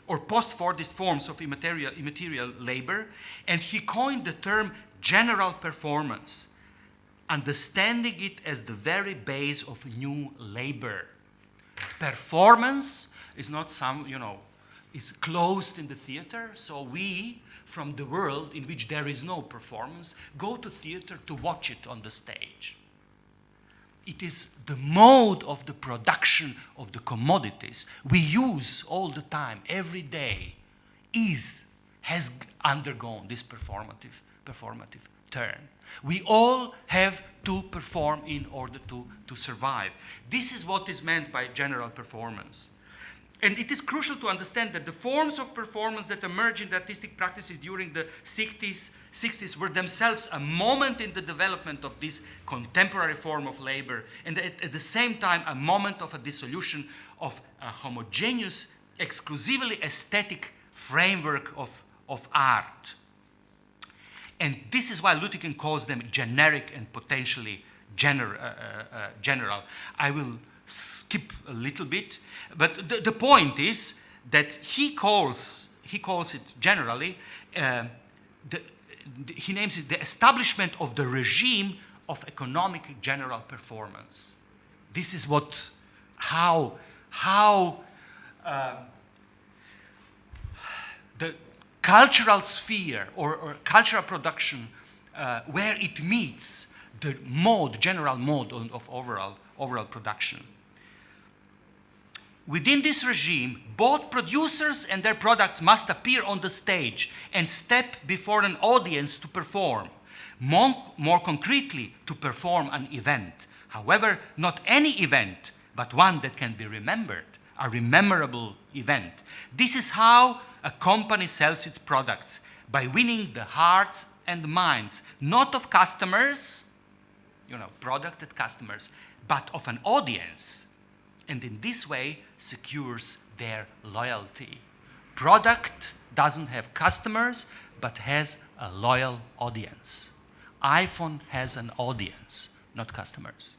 C: or post-Fordist forms of immaterial labor, and he coined the term general performance, understanding it as the very base of new labor. Performance is not is closed in the theater, so we, from the world in which there is no performance, go to theater to watch it on the stage. It is the mode of the production of the commodities we use all the time, every day, has undergone this performative turn. We all have to perform in order to survive. This is what is meant by general performance. And it is crucial to understand that the forms of performance that emerged in the artistic practices during the 60s were themselves a moment in the development of this contemporary form of labor, and at the same time a moment of a dissolution of a homogeneous, exclusively aesthetic framework of art. And this is why Lüttiken calls them generic and potentially general. I will skip a little bit, but the point is that he calls it generally, he names it the establishment of the regime of economic general performance. This is how the cultural sphere or cultural production where it meets the general mode of overall production. Within this regime, both producers and their products must appear on the stage and step before an audience to perform. More concretely, to perform an event. However, not any event, but one that can be remembered, a memorable event. This is how a company sells its products, by winning the hearts and minds, not of customers, product customers, but of an audience. And in this way, secures their loyalty. Product doesn't have customers, but has a loyal audience. iPhone has an audience, not customers.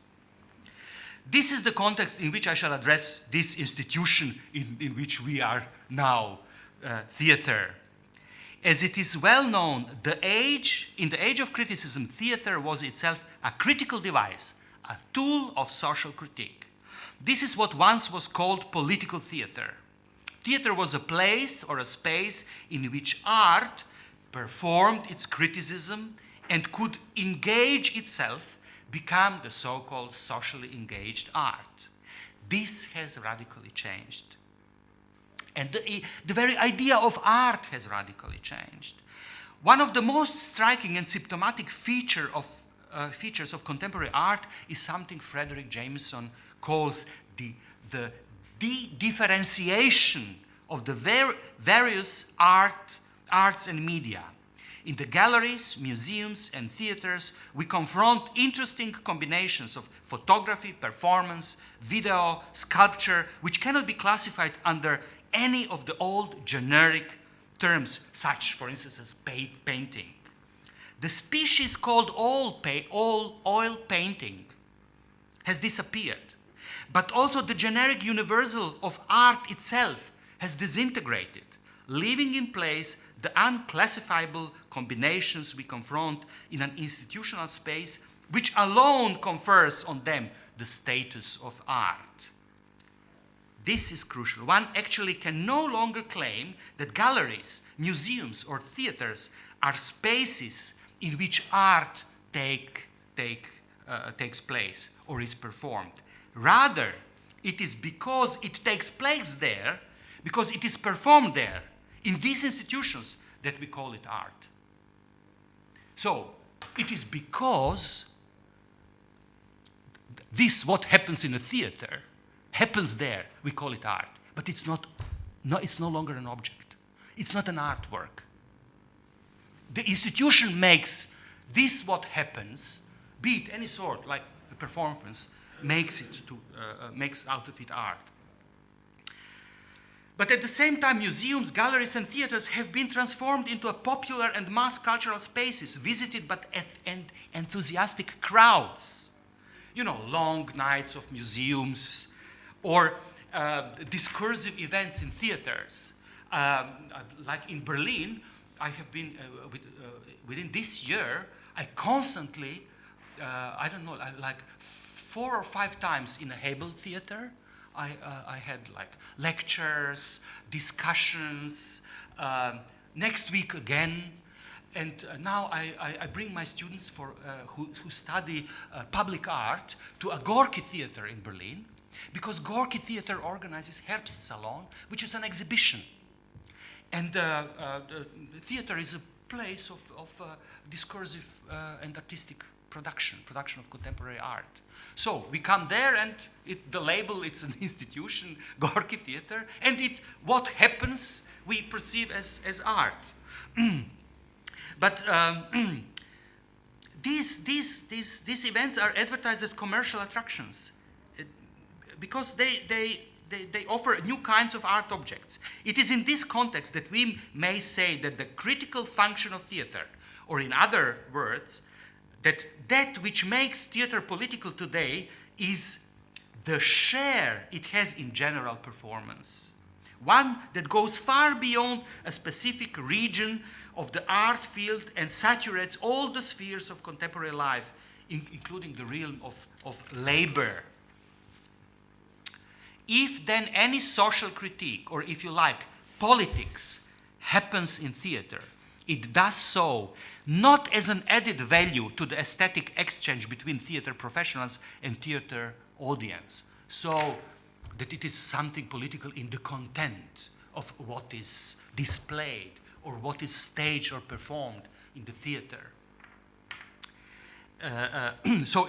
C: This is the context in which I shall address this institution in which we are now, theater. As it is well known, in the age of criticism, theater was itself a critical device, a tool of social critique. This is what once was called political theater. Theater was a place or a space in which art performed its criticism and could engage itself, become the so-called socially engaged art. This has radically changed. And the very idea of art has radically changed. One of the most striking and symptomatic features of contemporary art is something Frederick Jameson calls the differentiation of the various arts and media. In the galleries, museums, and theaters, we confront interesting combinations of photography, performance, video, sculpture, which cannot be classified under any of the old generic terms, such, for instance, as painting. The species called oil painting has disappeared, but also the generic universal of art itself has disintegrated, leaving in place the unclassifiable combinations we confront in an institutional space which alone confers on them the status of art. This is crucial. One actually can no longer claim that galleries, museums, or theaters are spaces in which art takes place or is performed. Rather, it is because it takes place there, because it is performed there, in these institutions, that we call it art. So, it is because what happens in a theater happens there, we call it art. But it's no longer an object. It's not an artwork. The institution makes this what happens, be it any sort, like a performance, makes out of it art. But at the same time, museums, galleries, and theaters have been transformed into a popular and mass cultural spaces visited by enthusiastic crowds. Long nights of museums or discursive events in theaters. Like in Berlin, I have been, within this year, I constantly, like 4 or 5 times in a Hebel theater, I had like lectures, discussions, next week again, and now I bring my students who study public art to a Gorki theater in Berlin, because Gorki theater organizes Herbstsalon, which is an exhibition. And the theater is a place of discursive and artistic production of contemporary art. So we come there, and the label, it's an institution, Gorki Theater, and what happens we perceive as art. But these events are advertised as commercial attractions because they offer new kinds of art objects. It is in this context that we may say that the critical function of theater, or in other words, that which makes theater political today is the share it has in general performance. One that goes far beyond a specific region of the art field and saturates all the spheres of contemporary life, including the realm of labor. if then any social critique, or if you like, politics, happens in theater, it does so not as an added value to the aesthetic exchange between theater professionals and theater audience, so that it is something political in the content of what is displayed or what is staged or performed in the theater. So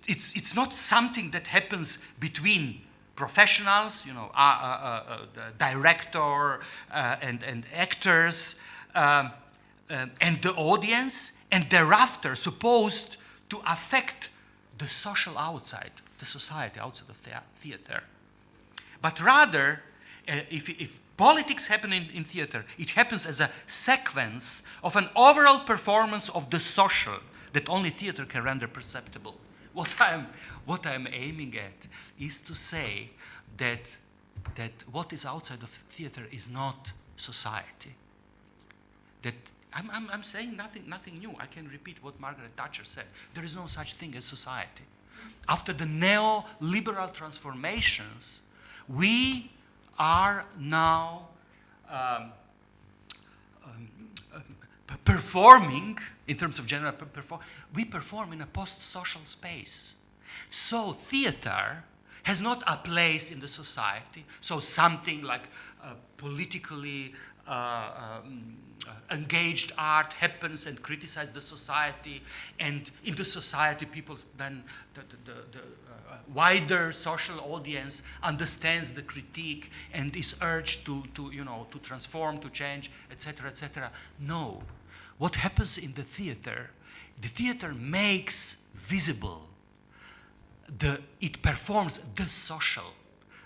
C: it's not something that happens between professionals, the director and actors, and the audience, and thereafter supposed to affect the social outside, the society outside of the theater. But rather, if politics happen in theater, it happens as a sequence of an overall performance of the social that only theater can render perceptible. What I'm aiming at is to say that what is outside of theater is not society. That I'm saying nothing new. I can repeat what Margaret Thatcher said. There is no such thing as society. After the neoliberal transformations, we are now performing, in terms of general we perform in a post-social space. So theater has not a place in the society, so something like politically engaged art happens and criticizes the society, and in the society people then, the wider social audience understands the critique and is urged to transform, to change, etc., etc. No. What happens in the theater makes visible, it performs the social,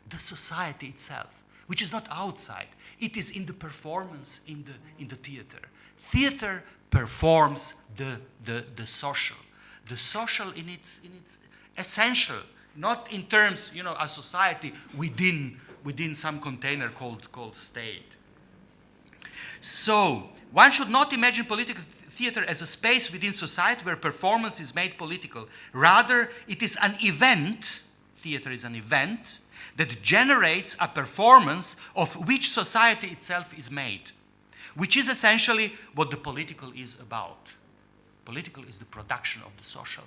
C: the society itself, which is not outside. It is in the performance in the theater. Theater performs the social. The social in its essential, not in terms, a society within some container called state. So, one should not imagine political theater as a space within society where performance is made political. Rather, it is an event, theater is an event, that generates a performance of which society itself is made, which is essentially what the political is about. Political is the production of the social.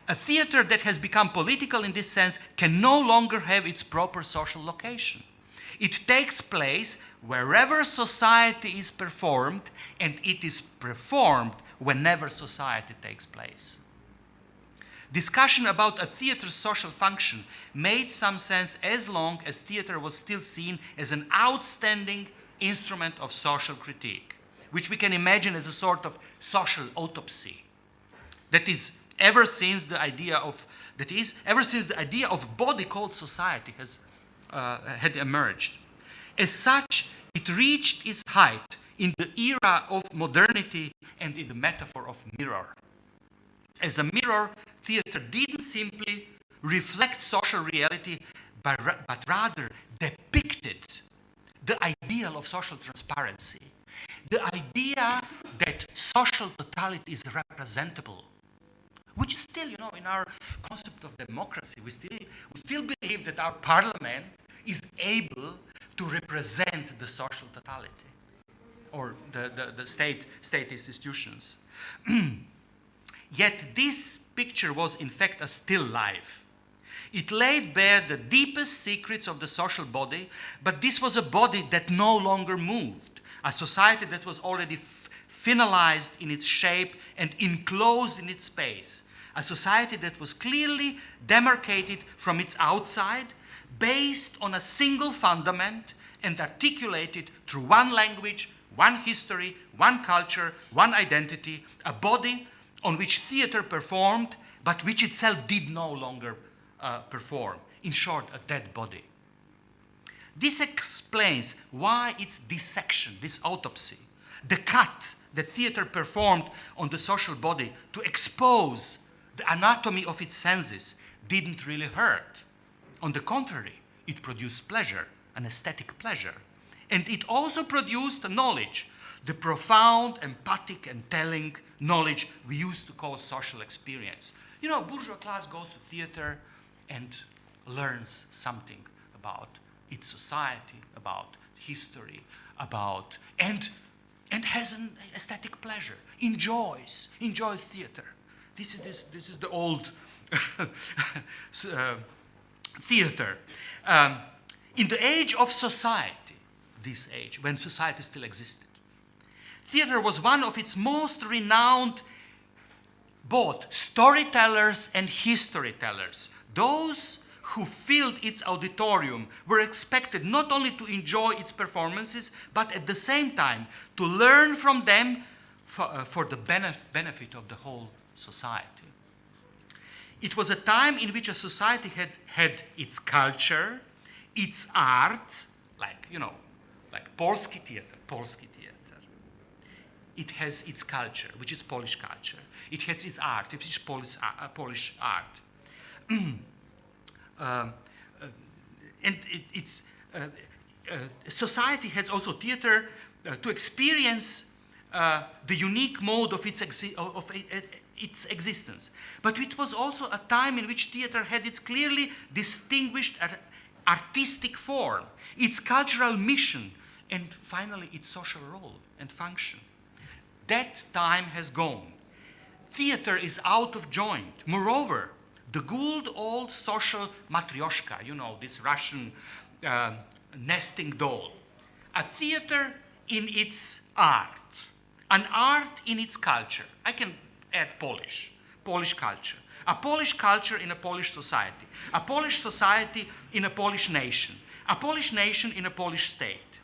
C: A theater that has become political in this sense can no longer have its proper social location. It takes place wherever society is performed, and it is performed whenever society takes place. Discussion about a theater's social function made some sense as long as theater was still seen as an outstanding instrument of social critique, which we can imagine as a sort of social autopsy. That is, ever since the idea of body called society had emerged. As such, it reached its height in the era of modernity and in the metaphor of mirror. As a mirror, theater didn't simply reflect social reality, but rather depicted the ideal of social transparency, the idea that social totality is representable, which is still, in our concept of democracy, we still believe that our parliament is able to represent the social totality, or the state institutions. Yet this picture was in fact a still life. It laid bare the deepest secrets of the social body, but this was a body that no longer moved, a society that was already finalized in its shape and enclosed in its space, a society that was clearly demarcated from its outside, based on a single fundament and articulated through one language, one history, one culture, one identity, a body on which theater performed, but which itself did no longer perform. In short, a dead body. This explains why its dissection, this autopsy, the cut that theater performed on the social body to expose the anatomy of its senses didn't really hurt. On the contrary, it produced pleasure, an aesthetic pleasure. And it also produced knowledge, the profound, empathic, and telling knowledge we used to call social experience. Bourgeois class goes to theater, and learns something about its society, about history, about and has an aesthetic pleasure, enjoys theater. This is the old theater. In the age of society, this age, when society still existed, theater was one of its most renowned both storytellers and historytellers. Those who filled its auditorium were expected not only to enjoy its performances, but at the same time to learn from them for the benefit of the whole society. It was a time in which a society had its culture, its art, like Polski theater. It has its culture, which is Polish culture. It has its art, which is Polish art. Society has also theater to experience the unique mode of its existence. But it was also a time in which theater had its clearly distinguished artistic form, its cultural mission, and finally its social role and function. That time has gone. Theater is out of joint. Moreover, the good old social matryoshka, this Russian nesting doll, a theater in its art, an art in its culture. I can add Polish culture. A Polish culture in a Polish society. A Polish society in a Polish nation. A Polish nation in a Polish state.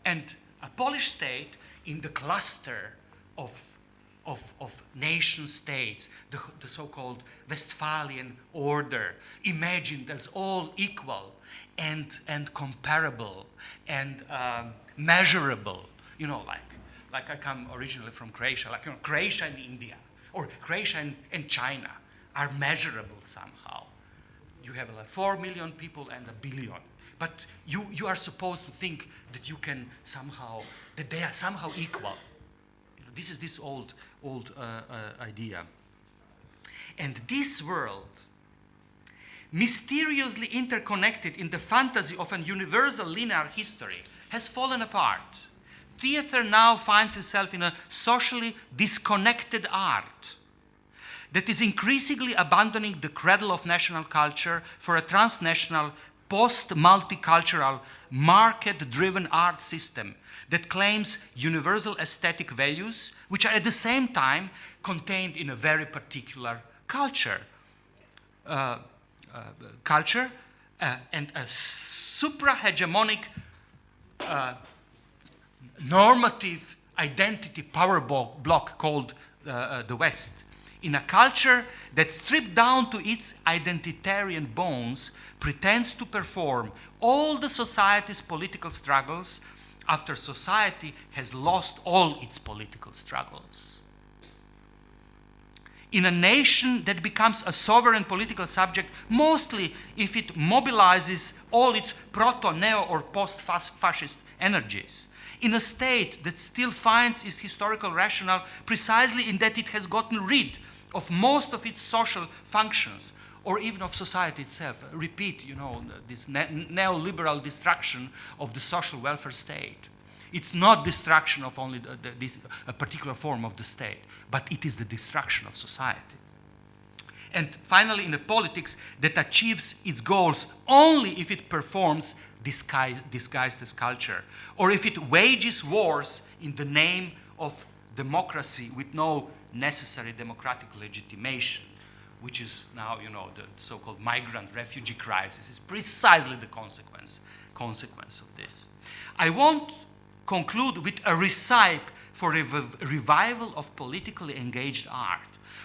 C: And a Polish state in the cluster of nation states, the so-called Westphalian order, imagined as all equal and comparable and measurable. Like I come originally from Croatia, Croatia and India, or Croatia and China are measurable somehow. You have 4 million people and 1 billion. But you are supposed to think that you can somehow, that they are somehow equal. This is this old idea. And this world, mysteriously interconnected in the fantasy of an universal linear history, has fallen apart. Theater now finds itself in a socially disconnected art that is increasingly abandoning the cradle of national culture for a transnational, post-multicultural, market-driven art system that claims universal aesthetic values, which are at the same time contained in a very particular culture. And a supra-hegemonic normative identity power block called the West. In a culture that, stripped down to its identitarian bones, pretends to perform all the society's political struggles after society has lost all its political struggles. In a nation that becomes a sovereign political subject, mostly if it mobilizes all its proto-neo or post-fascist energies. In a state that still finds its historical rationale precisely in that it has gotten rid of most of its social functions, or even of society itself. Repeat, this neoliberal destruction of the social welfare state. It's not destruction of only a particular form of the state, but it is the destruction of society. And finally, in a politics that achieves its goals only if it performs disguised as culture, or if it wages wars in the name of democracy with no necessary democratic legitimation, which is now, the so-called migrant refugee crisis, is precisely the consequence of this. I won't conclude with a recipe for a revival of politically engaged art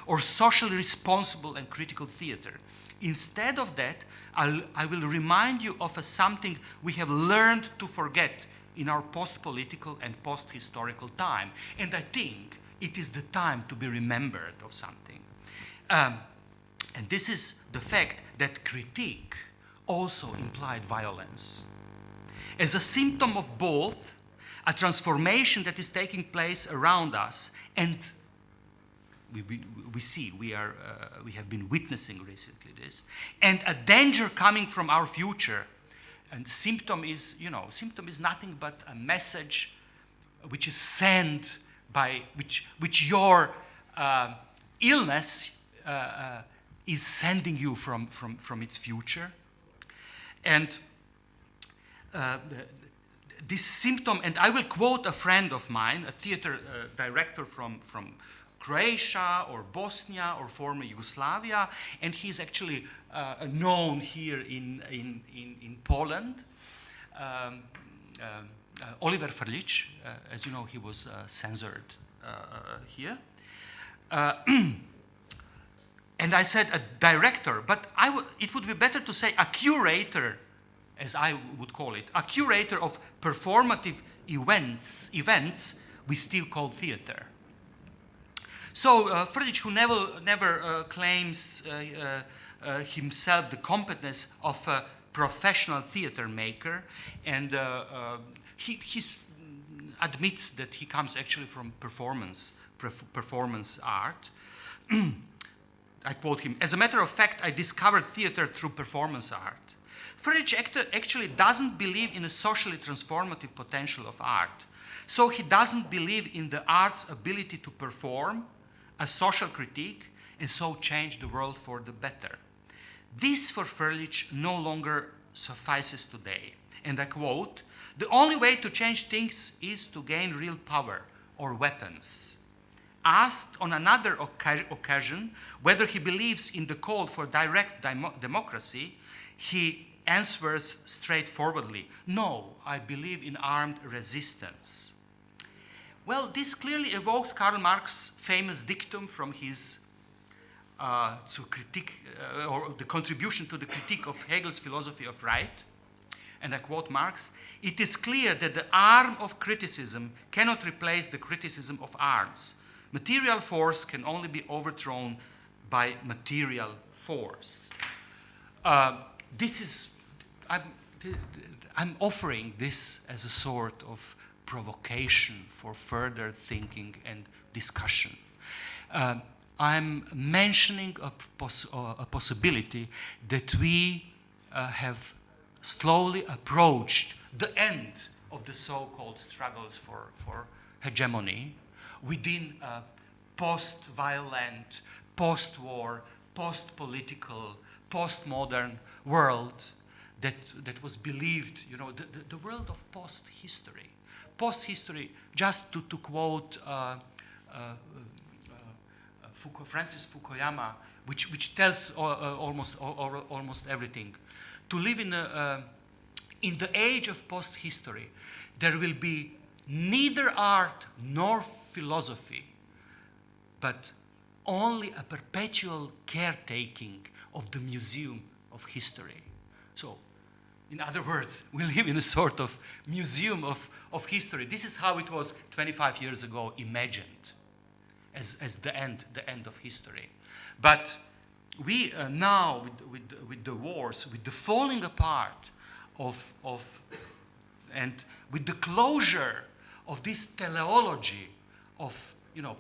C: or socially responsible and critical theater. Instead of that, I will remind you of something we have learned to forget in our post-political and post-historical time. And I think it is the time to be remembered of something. And this is the fact that critique also implied violence. As a symptom of both, a transformation that is taking place around us and we see, we have been witnessing recently this, and a danger coming from our future. And symptom is nothing but a message which is sent by which your illness is sending you from its future. And this symptom, and I will quote a friend of mine, a theater director from Croatia or Bosnia or former Yugoslavia, and he's actually known here in Poland. Oliver Frljić, as you know, he was censored here. And I said a director, but it would be better to say a curator, as I would call it, a curator of performative events we still call theater. So Frljić, who never claims himself the competence of a professional theater maker, and he admits that he comes actually from performance art. I quote him, "As a matter of fact, I discovered theater through performance art." Frljić actually doesn't believe in a socially transformative potential of art. So he doesn't believe in the art's ability to perform a social critique and so change the world for the better. This, for Frljić, no longer suffices today. And I quote, "The only way to change things is to gain real power or weapons." Asked on another occasion whether he believes in the call for direct democracy, he answers straightforwardly, "No, I believe in armed resistance." Well, this clearly evokes Karl Marx's famous dictum from his or the contribution to the critique of Hegel's philosophy of right. And I quote Marx, "It is clear that the arm of criticism cannot replace the criticism of arms. Material force can only be overthrown by material force." I'm offering this as a sort of provocation for further thinking and discussion. I'm mentioning a possibility that we have slowly approached the end of the so-called struggles for hegemony within a post-violent, post-war, post-political, post-modern world that was believed, the world of post-history. Post-history, just to quote Francis Fukuyama, which tells almost everything. To live in the age of post-history, there will be neither art nor philosophy, but only a perpetual caretaking of the museum of history. So, in other words, we live in a sort of museum of history. This is how it was 25 years ago imagined as the end of history. But we now, with the wars, with the falling apart and with the closure of this teleology of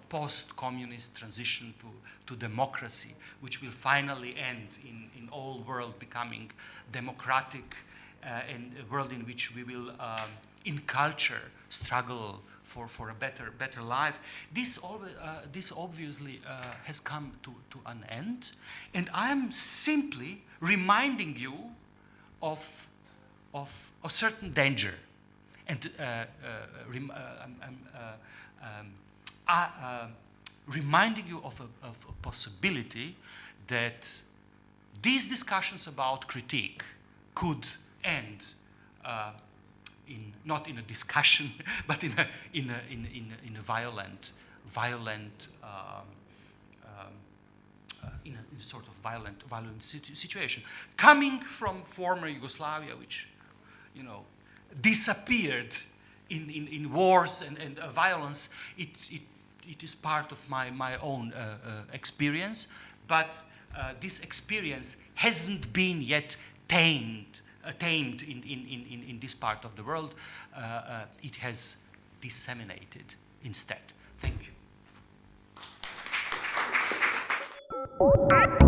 C: post-communist transition to democracy, which will finally end in all world becoming democratic, and a world in which we will, in culture, struggle for a better life. This obviously has come to an end, and I'm simply reminding you of a certain danger, and reminding you of a possibility that these discussions about critique could end not in a discussion, but in a violent sort of violent situation, coming from former Yugoslavia, which disappeared in wars and violence. It is part of my own experience, but this experience hasn't been yet tamed in this part of the world. It has disseminated instead. Thank you.
D: Thank you.